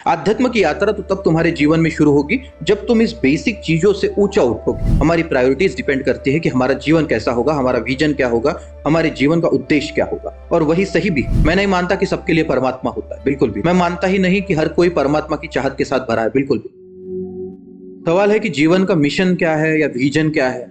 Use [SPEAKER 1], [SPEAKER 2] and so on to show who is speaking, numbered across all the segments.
[SPEAKER 1] आध्यात्म की यात्रा तो तब तुम्हारे जीवन में शुरू होगी जब तुम इस बेसिक चीजों से ऊंचा उठोगे। हमारी प्रायोरिटीज डिपेंड करती है कि हमारा जीवन कैसा होगा, हमारा विजन क्या होगा, हमारे जीवन का उद्देश्य क्या होगा। और वही सही भी। मैं नहीं मानता कि सबके लिए परमात्मा होता है, बिल्कुल भी। मैं मानता ही नहीं कि हर कोई परमात्मा की चाहत के साथ भरा है, बिल्कुल भी। सवाल है कि जीवन का मिशन क्या है या विजन क्या है।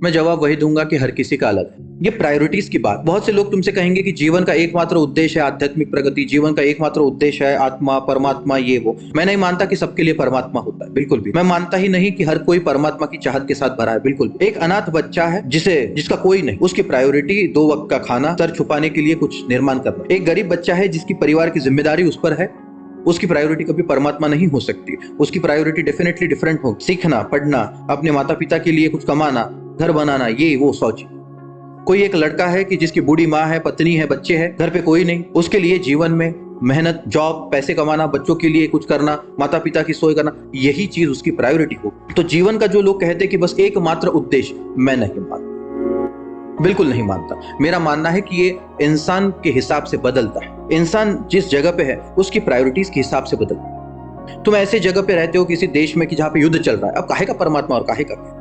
[SPEAKER 1] मैं जवाब वही दूंगा कि हर किसी का अलग है। ये प्रायोरिटीज की बात। बहुत से लोग तुमसे कहेंगे कि जीवन का एकमात्र उद्देश्य है आध्यात्मिक प्रगति, जीवन का एकमात्र उद्देश्य है आत्मा, परमात्मा, ये वो। मैं नहीं मानता कि सबके लिए परमात्मा होता है, बिल्कुल भी। मैं मानता ही नहीं कि हर कोई परमात्मा की चाहत के साथ भरा है, बिल्कुल भी। एक अनाथ बच्चा है जिसका कोई नहीं, उसकी प्रायोरिटी 2 वक्त का खाना, सर छुपाने के लिए कुछ निर्माण करना। एक गरीब बच्चा है जिसकी परिवार की जिम्मेदारी उस पर है, उसकी प्रायोरिटी कभी परमात्मा नहीं हो सकती। उसकी प्रायोरिटी डेफिनेटली डिफरेंट होगी। सीखना, पढ़ना, अपने माता पिता के लिए कुछ कमाना, घर बनाना, ये वो सोच। कोई एक लड़का है कि जिसकी बूढ़ी माँ है, पत्नी है, बच्चे हैं, घर पे कोई नहीं, उसके लिए जीवन में मेहनत, जॉब, पैसे कमाना, बच्चों के लिए कुछ करना, माता पिता की सोच करना, यही चीज उसकी प्रायोरिटी हो। तो जीवन का जो लोग कहते हैं कि बस एकमात्र उद्देश्य, मैं नहीं मानता, बिल्कुल नहीं मानता। मेरा मानना है कि ये इंसान के हिसाब से बदलता है। इंसान जिस जगह पे है उसकी प्रायोरिटीज के हिसाब से बदलता है। तुम ऐसे जगह पे रहते हो किसी देश में कि जहां पे युद्ध चल रहा है, अब काहे का परमात्मा और काहे का?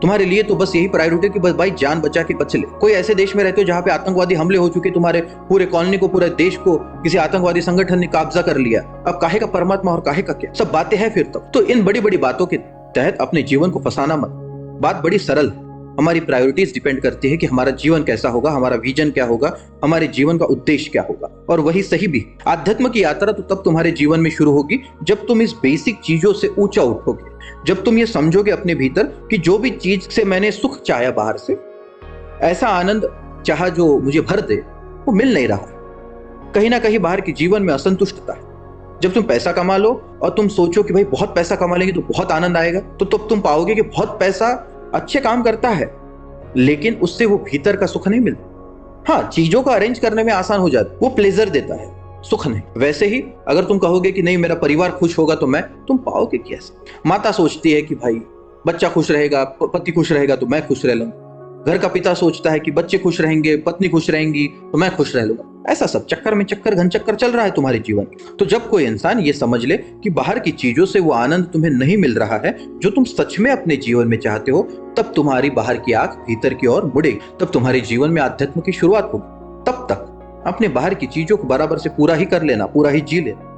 [SPEAKER 1] तुम्हारे लिए तो बस यही प्रायोरिटी कि बस भाई जान बचा के बच ले। कोई ऐसे देश में रहते हो जहां पे आतंकवादी हमले हो चुके, तुम्हारे पूरे कॉलोनी को, पूरे देश को किसी आतंकवादी संगठन ने कब्जा कर लिया, अब काहे का परमात्मा और काहे का क्या? सब बातें हैं फिर तब तो इन बड़ी बड़ी बातों के तहत अपने जीवन को फंसाना मत। बात बड़ी सरल है। हमारी प्रायोरिटीज डिपेंड करती है कि हमारा जीवन कैसा होगा, हमारा विजन क्या होगा, हमारे जीवन का उद्देश्य क्या होगा। और वही सही भी। आध्यात्म की यात्रा तो तब तुम्हारे जीवन में शुरू होगी जब तुम इस बेसिक चीजों से ऊंचा उठोगे, जब तुम ये समझोगे अपने भीतर कि जो भी चीज से मैंने सुख चाहा बाहर से, ऐसा आनंद चाहा जो मुझे भर दे, वो मिल नहीं रहा है। कहीं ना कहीं बाहर के जीवन में असंतुष्टता है। जब तुम पैसा कमा लो और तुम सोचो कि भाई बहुत पैसा कमा लेंगे तो बहुत आनंद आएगा, तो तब तुम पाओगे कि बहुत पैसा अच्छे काम करता है लेकिन उससे वो भीतर का सुख नहीं मिलता। हाँ, चीजों को अरेंज करने में आसान हो जाता, वो प्लेजर देता है, सुख नहीं। वैसे ही अगर तुम कहोगे कि नहीं मेरा परिवार खुश होगा तो तुम पाओगे कैसे? माता सोचती है कि भाई बच्चा खुश रहेगा, पति खुश रहेगा तो मैं खुश रह लूंगा। घर का पिता सोचता है कि बच्चे खुश रहेंगे, पत्नी खुश रहेंगी तो मैं खुश रह लूंगा। ऐसा सब चक्कर में चक्कर, घन चक्कर चल रहा है तुम्हारे जीवन में। तो जब कोई इंसान ये समझ ले कि बाहर की चीजों से वो आनंद तुम्हें नहीं मिल रहा है जो तुम सच में अपने जीवन में चाहते हो, तब तुम्हारी बाहर की आंख भीतर की ओर मुड़ेगी। तब तुम्हारे जीवन में आध्यात्म की शुरुआत होगी। तब तक अपने बाहर की चीजों को बराबर से पूरा ही कर लेना, पूरा ही जी लेना।